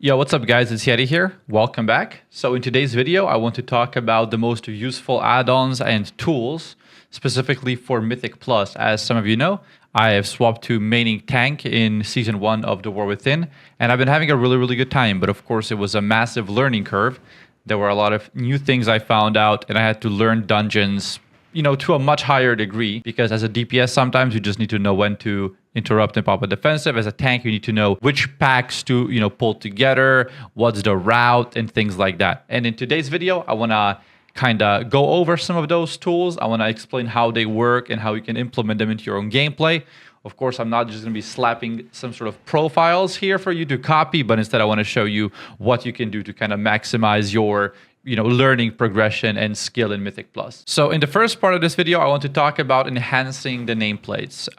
Yo, what's up guys, it's Yeti here. Welcome back. So in today's video, I want to talk about the most useful add-ons and tools specifically for Mythic Plus. As some of you know, I have swapped to maining tank in Season 1 of The War Within, and I've been having a really good time, but of course it was a massive learning curve. There were a lot of new things I found out, and I had to learn dungeons, to a much higher degree, because as a DPS, sometimes you just need to know when to interrupt and pop a defensive. As a tank, you need to know which packs to, pull together, what's the route, and things like that. And in today's video, I want to kind of go over some of those tools. I want to explain how they work and how you can implement them into your own gameplay. Of course, I'm not just going to be slapping some sort of profiles here for you to copy, but instead I want to show you what you can do to kind of maximize your learning progression and skill in Mythic Plus. So in the first part of this video, I want to talk about enhancing the nameplates.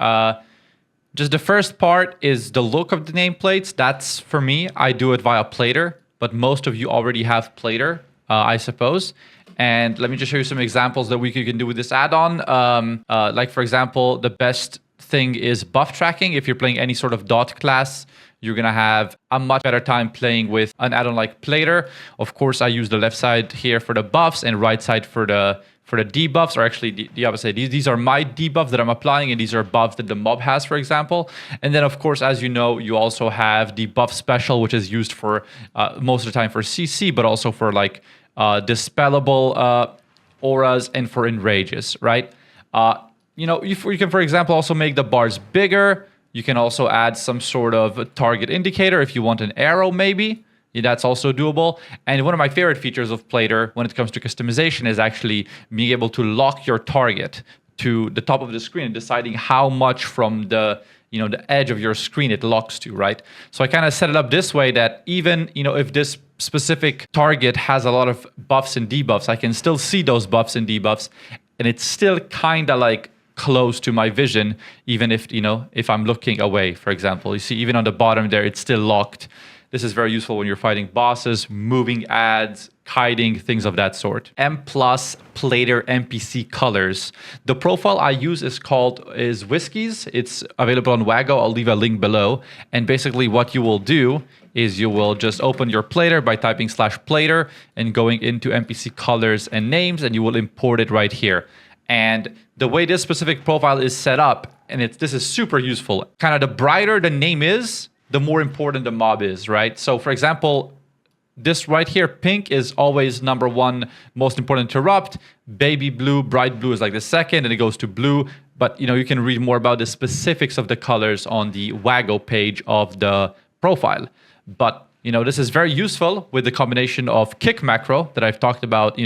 Just the first part is the look of the nameplates. That's, for me, I do it via Plater, but most of you already have Plater, I suppose. And let me just show you some examples that we can do with this add-on. Like, for example, the best thing is buff tracking. If you're playing any sort of dot class, you're going to have a much better time playing with an add-on like Plater. Of course, I use the left side here for the buffs and right side for the debuffs, or actually the opposite. These are my debuffs that I'm applying, and these are buffs that the mob has, for example. And then, of course, as you know, you also have the buff special, which is used for most of the time for CC, but also for like dispellable auras and for enrages, right? You can, for example, also make the bars bigger. You can also add some sort of target indicator if you want an arrow, maybe. Yeah, that's also doable. And one of my favorite features of Plater when it comes to customization is actually being able to lock your target to the top of the screen and deciding how much from the edge of your screen it locks to, right? So I kind of set it up this way that even, if this specific target has a lot of buffs and debuffs, I can still see those buffs and debuffs, and it's still kind of like close to my vision, even if I'm looking away, for example. You see, even on the bottom there, it's still locked. This is very useful when you're fighting bosses, moving ads, kiting, things of that sort. M+ Plater NPC colors. The profile I use is Whiskies. It's available on Wago. I'll leave a link below. And basically what you will do is you will just open your Plater by typing /Plater and going into NPC colors and names, and you will import it right here. And the way this specific profile is set up, and this is super useful, kind of the brighter the name is, the more important the mob is, right? So for example, this right here, pink is always number one, most important interrupt. Baby blue, bright blue is like the second, and it goes to blue. But you can read more about the specifics of the colors on the Wago page of the profile. But this is very useful with the combination of kick macro that I've talked about,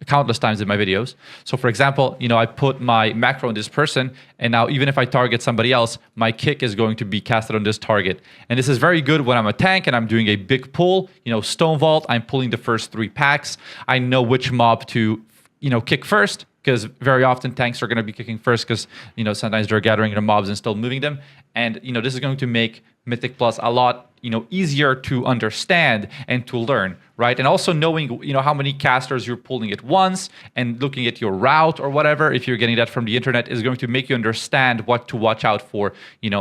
countless times in my videos. So for example, I put my macro on this person, and now even if I target somebody else, my kick is going to be casted on this target. And this is very good when I'm a tank and I'm doing a big pull, Stone Vault, I'm pulling the first 3 packs. I know which mob to, kick first, because very often tanks are going to be kicking first because, sometimes they're gathering the mobs and still moving them. And, this is going to make Mythic Plus a lot, easier to understand and to learn, right? And also knowing, how many casters you're pulling at once and looking at your route or whatever, if you're getting that from the internet, is going to make you understand what to watch out for,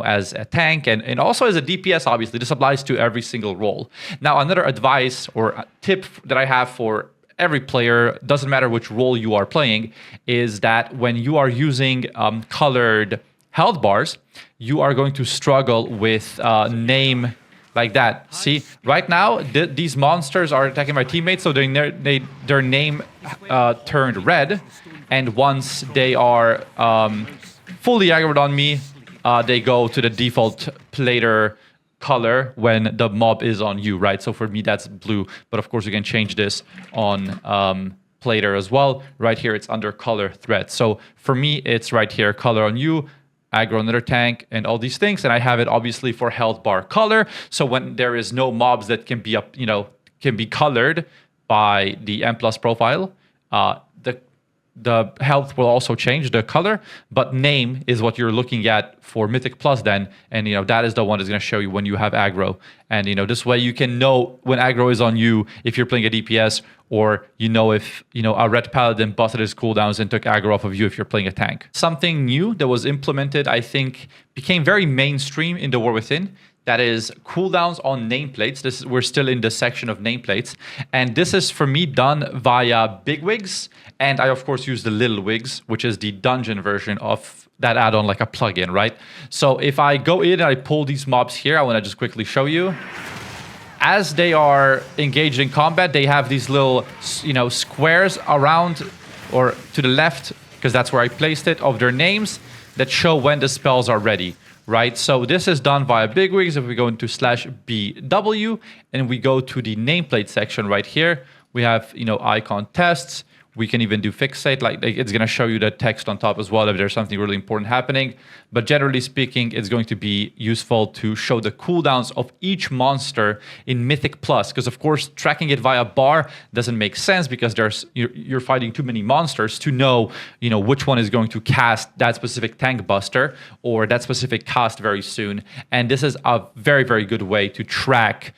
as a tank and also as a DPS, obviously. This applies to every single role. Now, another advice or a tip that I have for every player, doesn't matter which role you are playing, is that when you are using colored health bars, you are going to struggle with name like that. See, right now, these monsters are attacking my teammates, so their name turned red, and once they are fully aggroed on me, they go to the default Plater color when the mob is on you, right? So for me, that's blue, but of course, you can change this on Plater as well. Right here, it's under color threat. So for me, it's right here, color on you, aggro another tank, and all these things. And I have it obviously for health bar color. So when there is no mobs that can be can be colored by the M+ profile, the health will also change the color, but name is what you're looking at for Mythic Plus then, and that is the one that's going to show you when you have aggro. And this way you can know when aggro is on you if you're playing a DPS, or if a red paladin busted his cooldowns and took aggro off of you if you're playing a tank. Something new that was implemented, I think, became very mainstream in The War Within. that is cooldowns on nameplates. We're still in the section of nameplates. And this is for me done via BigWigs. And I, of course, use the Little Wigs, which is the dungeon version of that add-on, like a plugin, right? So if I go in and I pull these mobs here, I want to just quickly show you. As they are engaged in combat, they have these little, squares around or to the left, because that's where I placed it, of their names that show when the spells are ready. Right, so this is done via BigWigs. If we go into /BW and we go to the nameplate section right here, we have, icon tests. We can even do fixate, like it's going to show you the text on top as well if there's something really important happening. But generally speaking, it's going to be useful to show the cooldowns of each monster in Mythic Plus, because of course tracking it via bar doesn't make sense because you're fighting too many monsters to know, which one is going to cast that specific tank buster or that specific cast very soon. And this is a very, very good way to track,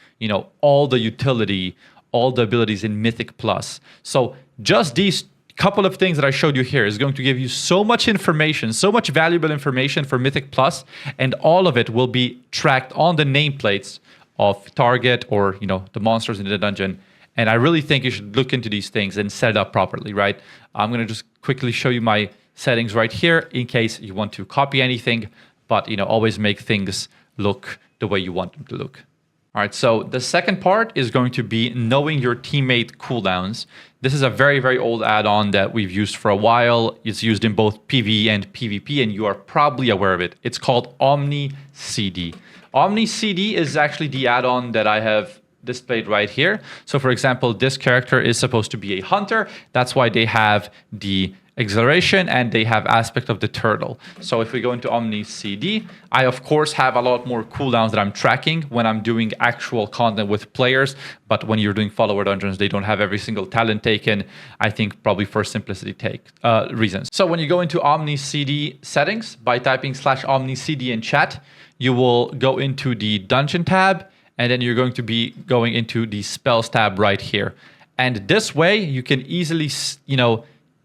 all the utility, all the abilities in Mythic Plus. So just these couple of things that I showed you here is going to give you so much information, so much valuable information for Mythic Plus, and all of it will be tracked on the nameplates of target or, the monsters in the dungeon. And I really think you should look into these things and set it up properly, right? I'm going to just quickly show you my settings right here in case you want to copy anything, but, always make things look the way you want them to look. All right, so the second part is going to be knowing your teammate cooldowns. This is a very, very old add-on that we've used for a while. It's used in both PvE and PvP, and you are probably aware of it. It's called OmniCD. OmniCD is actually the add-on that I have displayed right here. So for example, this character is supposed to be a hunter. That's why they have the acceleration and they have aspect of the turtle. So if we go into OmniCD, I of course have a lot more cooldowns that I'm tracking when I'm doing actual content with players. But when you're doing follower dungeons, they don't have every single talent taken. I think probably for simplicity reasons. So when you go into OmniCD settings by typing /OmniCD in chat, you will go into the dungeon tab, and then you're going to be going into the spells tab right here. And this way you can easily,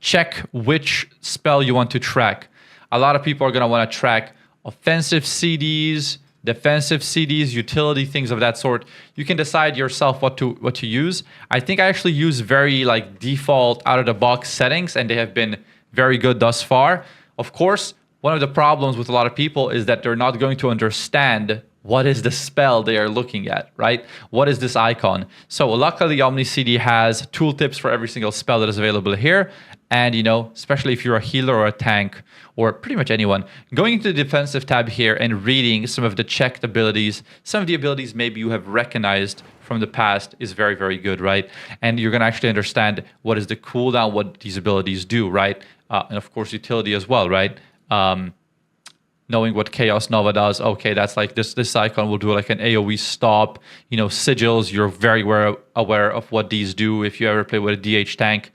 check which spell you want to track. A lot of people are going to want to track offensive CDs, defensive CDs, utility, things of that sort. You can decide yourself what to use. I think I actually use very default out of the box settings, and they have been very good thus far. Of course, one of the problems with a lot of people is that they're not going to understand what is the spell they are looking at, right? What is this icon? So luckily, OmniCD has tooltips for every single spell that is available here. And, especially if you're a healer or a tank or pretty much anyone, going into the defensive tab here and reading some of the checked abilities, some of the abilities maybe you have recognized from the past is very, very good, right? And you're going to actually understand what is the cooldown, what these abilities do, right? And of course, utility as well, right? Knowing what Chaos Nova does, okay, that's this icon will do an AoE stop. Sigils, you're very aware of what these do if you ever play with a DH tank,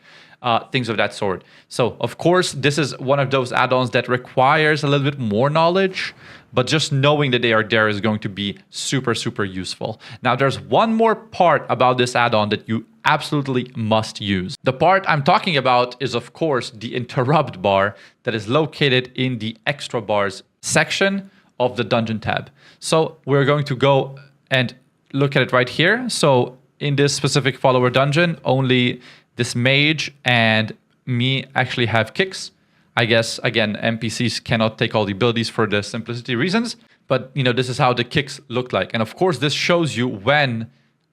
things of that sort. So, of course, this is one of those add-ons that requires a little bit more knowledge, but just knowing that they are there is going to be super, super useful. Now, there's one more part about this add-on that you absolutely must use. The part I'm talking about is, of course, the interrupt bar that is located in the extra bars section of the dungeon tab. So we're going to go and look at it right here. So in this specific follower dungeon, only this mage and me actually have kicks. I guess, again, NPCs cannot take all the abilities for the simplicity reasons, but this is how the kicks look like. And of course, this shows you when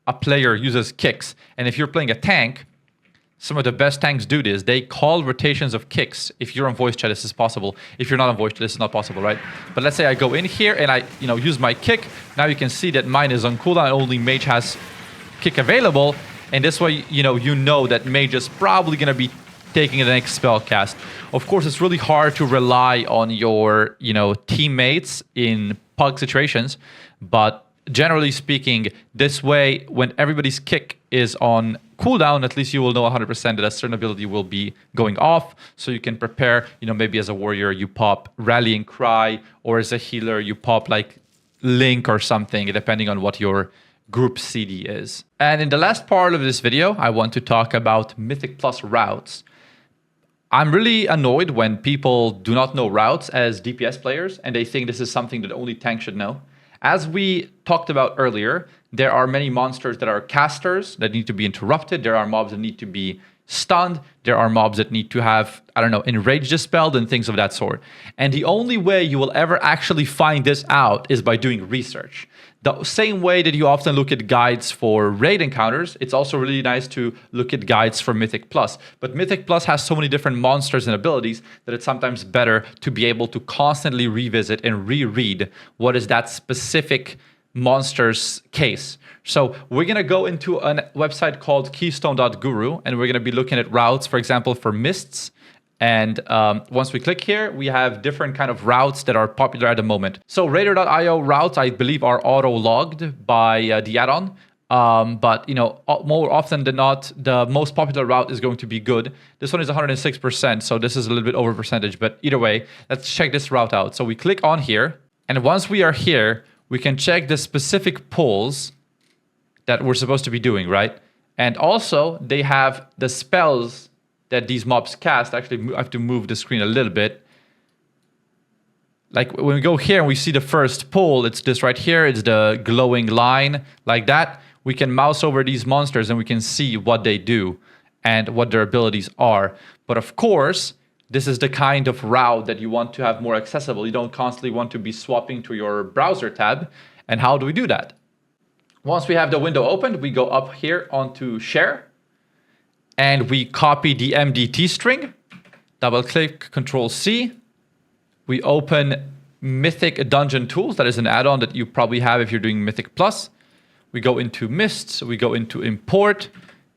a player uses kicks. And if you're playing a tank, some of the best tanks do this. They call rotations of kicks. If you're on voice chat, this is possible. If you're not on voice chat, this is not possible, right? But let's say I go in here and I, use my kick. Now you can see that mine is on cooldown. Only mage has kick available. And this way, you know that mage is probably going to be taking the next spell cast. Of course, it's really hard to rely on your, teammates in pug situations. But generally speaking, this way, when everybody's kick is on cooldown, at least you will know 100% that a certain ability will be going off. So you can prepare, maybe as a warrior, you pop Rallying Cry, or as a healer, you pop Link or something, depending on what your group CD is. And in the last part of this video, I want to talk about Mythic Plus routes. I'm really annoyed when people do not know routes as DPS players, and they think this is something that only tanks should know. As we talked about earlier, there are many monsters that are casters that need to be interrupted. There are mobs that need to be stunned. There are mobs that need to have, I don't know, enrage dispelled and things of that sort. And the only way you will ever actually find this out is by doing research. The same way that you often look at guides for raid encounters, it's also really nice to look at guides for Mythic Plus. But Mythic Plus has so many different monsters and abilities that it's sometimes better to be able to constantly revisit and reread what is that specific monster's case. So we're going to go into a website called keystone.guru, and we're going to be looking at routes, for example, for mists. And once we click here, we have different kind of routes that are popular at the moment. So Raider.io routes, I believe, are auto-logged by the add-on. But, you know, more often than not, the most popular route is going to be good. This one is 106%, so this is a little bit over percentage. But either way, let's check this route out. So we click on here, and once we are here, we can check the specific pulls that we're supposed to be doing, right? And also, they have the spells that these mobs cast. Actually, I have to move the screen a little bit. Like when we go here and we see the first pull, it's this right here. It's the glowing line like that. We can mouse over these monsters and we can see what they do and what their abilities are. But of course, this is the kind of route that you want to have more accessible. You don't constantly want to be swapping to your browser tab. And how do we do that? Once we have the window opened, we go up here onto share. And we copy the MDT string, double click, Control C. We open Mythic Dungeon Tools. That is an add-on that you probably have if you're doing Mythic Plus. We go into Mists, we go into Import,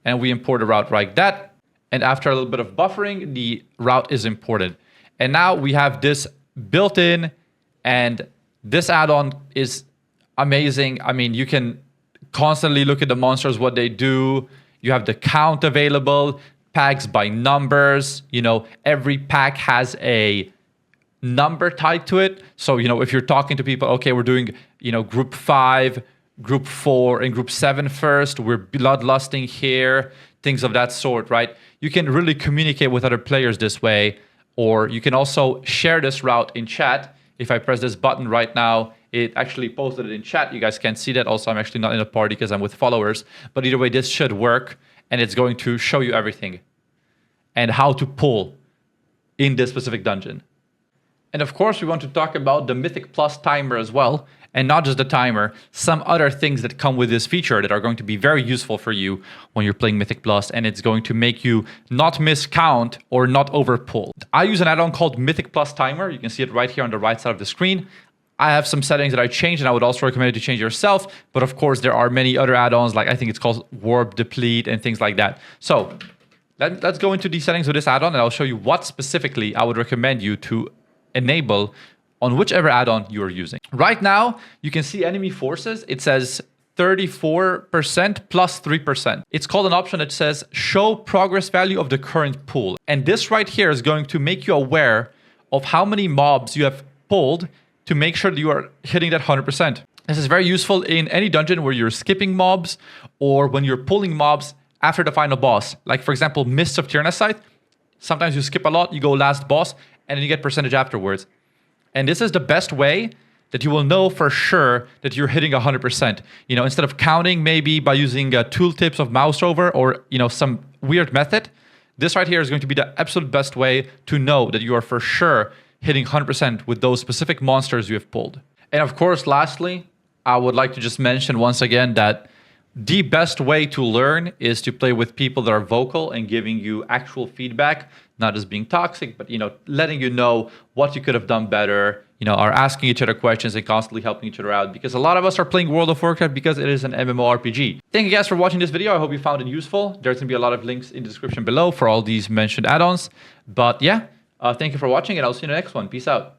and we import a route like that. And after a little bit of buffering, the route is imported. And now we have this built in, and this add-on is amazing. I mean, you can constantly look at the monsters, what they do. You have the count available, packs by numbers. You know, every pack has a number tied to it. So, you know, if you're talking to people, okay, we're doing, you know, group 5, group 4, and group 7 first. We're bloodlusting here, things of that sort, right? You can really communicate with other players this way, or you can also share this route in chat. If I press this button right now, it actually posted it in chat. You guys can't see that. Also, I'm actually not in a party because I'm with followers. But either way, this should work. And it's going to show you everything and how to pull in this specific dungeon. And of course, we want to talk about the Mythic Plus timer as well. And not just the timer, some other things that come with this feature that are going to be very useful for you when you're playing Mythic Plus. And it's going to make you not miss count or not overpull. I use an add-on called Mythic Plus Timer. You can see it right here on the right side of the screen. I have some settings that I changed, and I would also recommend you to change yourself. But of course, there are many other add-ons, like I think it's called Warp Deplete and things like that. So let's go into the settings of this add-on, and I'll show you what specifically I would recommend you to enable on whichever add-on you are using. Right now, you can see enemy forces. It says 34% plus 3%. It's called an option that says show progress value of the current pool. And this right here is going to make you aware of how many mobs you have pulled to make sure that you are hitting that 100%. This is very useful in any dungeon where you're skipping mobs or when you're pulling mobs after the final boss. Like, for example, Mists of Tyrannicide. Sometimes you skip a lot, you go last boss, and then you get percentage afterwards. And this is the best way that you will know for sure that you're hitting 100%. You know, instead of counting maybe by using tooltips of mouse over or, you know, some weird method, this right here is going to be the absolute best way to know that you are for sure hitting 100% with those specific monsters you have pulled. And of course, lastly, I would like to just mention once again that the best way to learn is to play with people that are vocal and giving you actual feedback, not just being toxic, but, you know, letting you know what you could have done better, you know, are asking each other questions and constantly helping each other out, because a lot of us are playing World of Warcraft because it is an MMORPG. Thank you guys for watching this video. I hope you found it useful. There's going to be a lot of links in the description below for all these mentioned add-ons. But yeah, thank you for watching, and I'll see you in the next one. Peace out.